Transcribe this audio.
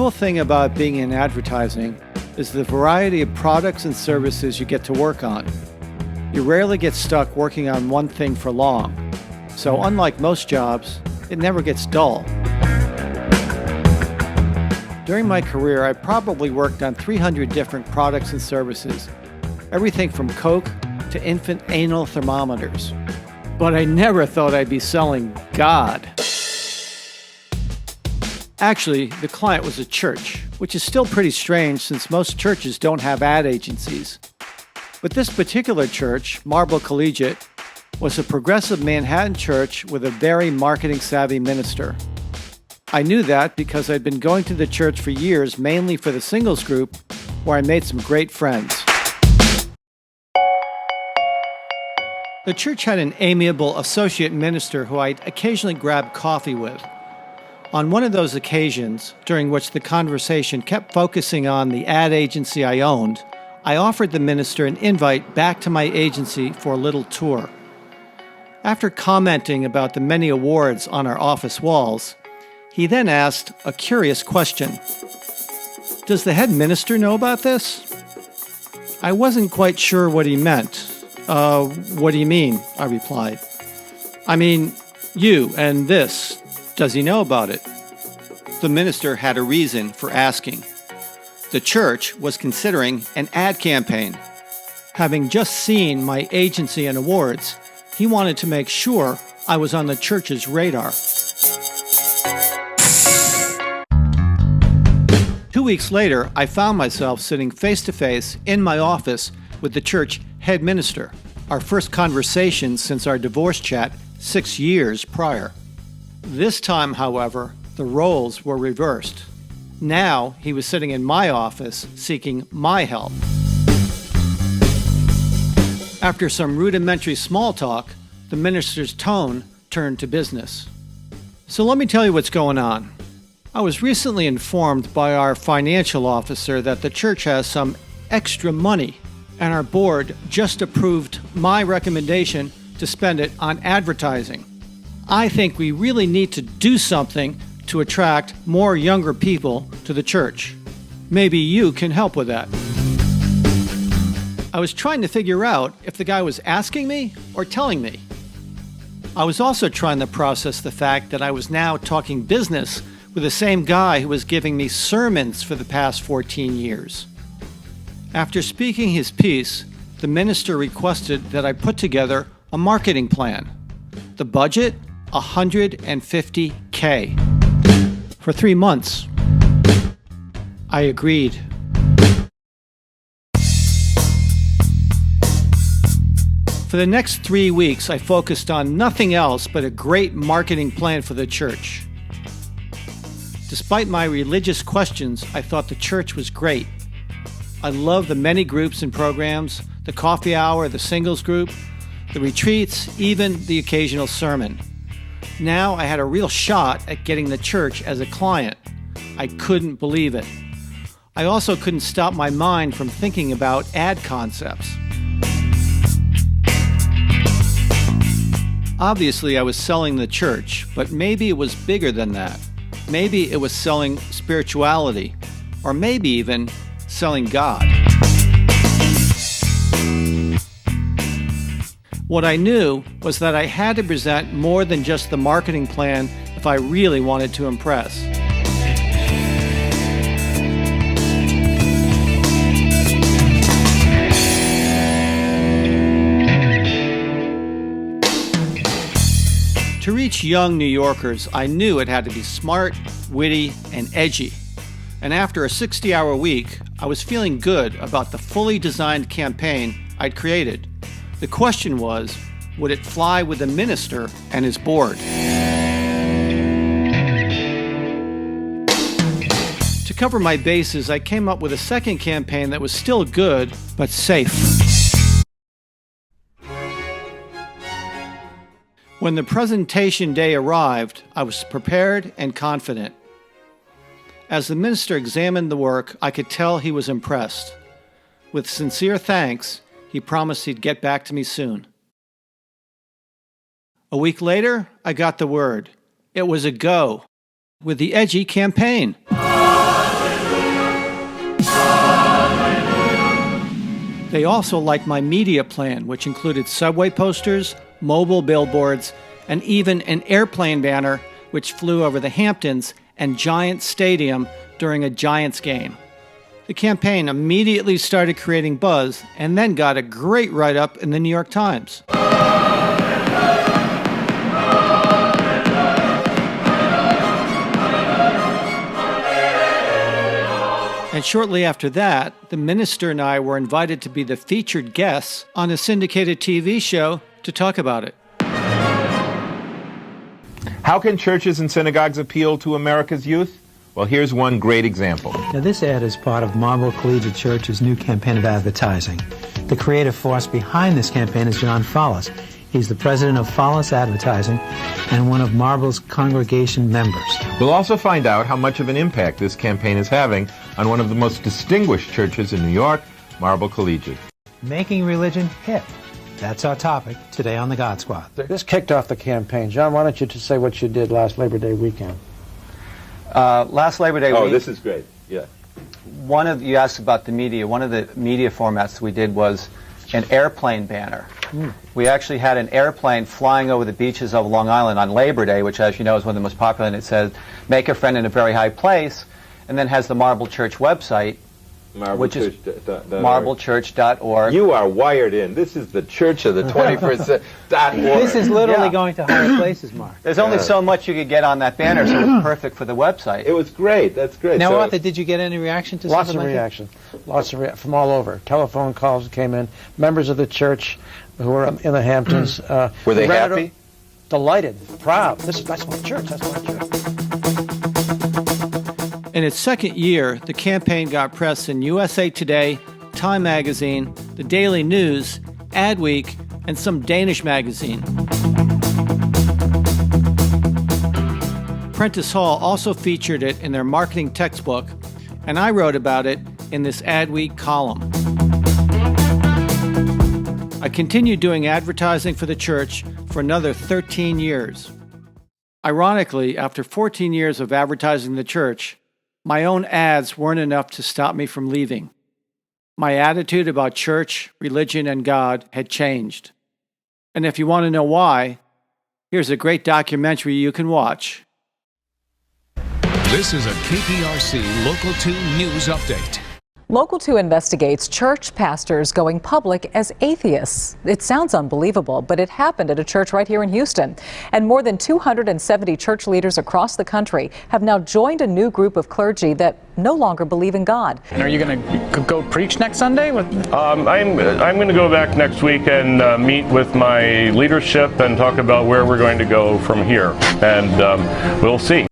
cool thing about being in advertising is the variety of products and services you get to work on. You rarely get stuck working on one thing for long. So unlike most jobs, it never gets dull. During my career, I probably worked on 300 different products and services, everything from Coke to infant anal thermometers. But I never thought I'd be selling God. Actually, the client was a church, which is still pretty strange since most churches don't have ad agencies. But this particular church, Marble Collegiate, was a progressive Manhattan church with a very marketing-savvy minister. I knew that because I'd been going to the church for years, mainly for the singles group, where I made some great friends. The church had an amiable associate minister who I'd occasionally grab coffee with. On one of those occasions, during which the conversation kept focusing on the ad agency I owned, I offered the minister an invite back to my agency for a little tour. After commenting about the many awards on our office walls, he then asked a curious question. "Does the head minister know about this?" I wasn't quite sure what he meant. What do you mean?" I replied. "I mean, you and this. Does he know about it?" The minister had a reason for asking. The church was considering an ad campaign. Having just seen my agency and awards, he wanted to make sure I was on the church's radar. 2 weeks later, I found myself sitting face-to-face in my office with the church head minister, our first conversation since our divorce chat 6 years prior. This time, however, the roles were reversed. Now he was sitting in my office seeking my help. After some rudimentary small talk, the minister's tone turned to business. "So let me tell you what's going on. I was recently informed by our financial officer that the church has some extra money, and our board just approved my recommendation to spend it on advertising. I think we really need to do something to attract more younger people to the church. Maybe you can help with that." I was trying to figure out if the guy was asking me or telling me. I was also trying to process the fact that I was now talking business with the same guy who was giving me sermons for the past 14 years. After speaking his piece, the minister requested that I put together a marketing plan. The budget, $150K. For 3 months. I agreed. For the next 3 weeks, I focused on nothing else but a great marketing plan for the church. Despite my religious questions, I thought the church was great. I loved the many groups and programs, the coffee hour, the singles group, the retreats, even the occasional sermon. Now I had a real shot at getting the church as a client. I couldn't believe it. I also couldn't stop my mind from thinking about ad concepts. Obviously, I was selling the church, but maybe it was bigger than that. Maybe it was selling spirituality, or maybe even selling God. What I knew was that I had to present more than just the marketing plan if I really wanted to impress. To reach young New Yorkers, I knew it had to be smart, witty, and edgy. And after a 60-hour week, I was feeling good about the fully designed campaign I'd created. The question was, would it fly with the minister and his board? To cover my bases, I came up with a second campaign that was still good, but safe. When the presentation day arrived, I was prepared and confident. As the minister examined the work, I could tell he was impressed. With sincere thanks, he promised he'd get back to me soon. A week later, I got the word. It was a go, with the edgy campaign. They also liked my media plan, which included subway posters, mobile billboards, and even an airplane banner which flew over the Hamptons and Giants Stadium during a Giants game. The campaign immediately started creating buzz and then got a great write-up in the New York Times. And shortly after that, the minister and I were invited to be the featured guests on a syndicated TV show to talk about it. How can churches and synagogues appeal to America's youth? Well, here's one great example. Now, this ad is part of Marlboro Collegiate Church's new campaign of advertising. The creative force behind this campaign is John Follis. He's the president of Follis Advertising and one of Marlboro's congregation members. We'll also find out how much of an impact this campaign is having on one of the most distinguished churches in New York, Marlboro Collegiate. Making religion hip. That's our topic today on the God Squad. This kicked off the campaign. John, why don't you just say what you did last Labor Day weekend? Last Labor Day week. Oh, this is great. Yeah. You asked about the media. One of the media formats we did was an airplane banner. We actually had an airplane flying over the beaches of Long Island on Labor Day, which, as you know, is one of the most popular, and it says, "Make a friend in a very high place," and then has the Marble Church website, which is marblechurch.org. You are wired in. This is the church of the 21st century. This is literally going to higher places, Mark. There's only so much you could get on that banner, so it's perfect for the website. It was great. That's great. Now, Arthur, did you get any reaction to Lots something of like reaction. Lots of from all over. Telephone calls came in. Members of the church who were in the Hamptons. Were they happy? Delighted. Proud. That's my church. That's my church. In its second year, the campaign got press in USA Today, Time Magazine, The Daily News, Adweek, and some Danish magazine. Prentice Hall also featured it in their marketing textbook, and I wrote about it in this Adweek column. I continued doing advertising for the church for another 13 years. Ironically, after 14 years of advertising the church, my own ads weren't enough to stop me from leaving. My attitude about church, religion, and God had changed. And if you want to know why, here's a great documentary you can watch. This is a KPRC Local 2 News Update. Local 2 investigates church pastors going public as atheists. It sounds unbelievable, but it happened at a church right here in Houston. And more than 270 church leaders across the country have now joined a new group of clergy that no longer believe in God. And are you going to go preach next Sunday? I'm going to go back next week and meet with my leadership and talk about where we're going to go from here. And we'll see.